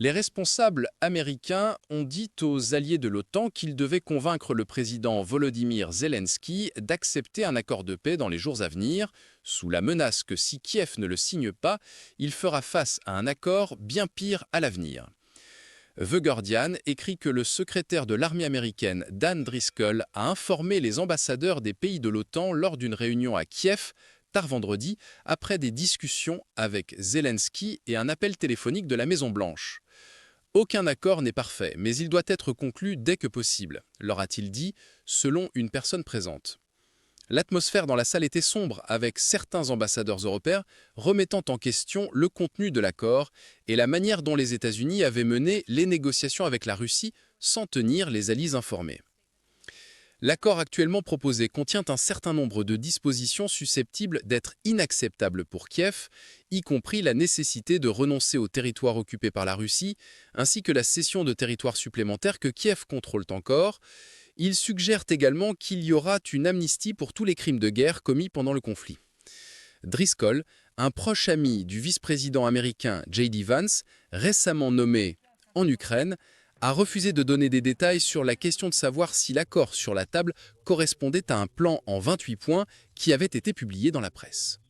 Les responsables américains ont dit aux alliés de l'OTAN qu'ils devaient convaincre le président Volodymyr Zelensky d'accepter un accord de paix dans les jours à venir, sous la menace que si Kiev ne le signe pas, il fera face à un accord bien pire à l'avenir. The Guardian écrit que le secrétaire de l'armée américaine Dan Driscoll a informé les ambassadeurs des pays de l'OTAN lors d'une réunion à Kiev tard vendredi, après des discussions avec Zelensky et un appel téléphonique de la Maison-Blanche. Aucun accord n'est parfait, mais il doit être conclu dès que possible, leur a-t-il dit, selon une personne présente. L'atmosphère dans la salle était sombre, avec certains ambassadeurs européens remettant en question le contenu de l'accord et la manière dont les États-Unis avaient mené les négociations avec la Russie sans tenir les alliés informés. L'accord actuellement proposé contient un certain nombre de dispositions susceptibles d'être inacceptables pour Kiev, y compris la nécessité de renoncer aux territoires occupés par la Russie, ainsi que la cession de territoires supplémentaires que Kiev contrôle encore. Il suggère également qu'il y aura une amnistie pour tous les crimes de guerre commis pendant le conflit. Driscoll, un proche ami du vice-président américain J.D. Vance, récemment nommé en Ukraine, a refusé de donner des détails sur la question de savoir si l'accord sur la table correspondait à un plan en 28 points qui avait été publié dans la presse.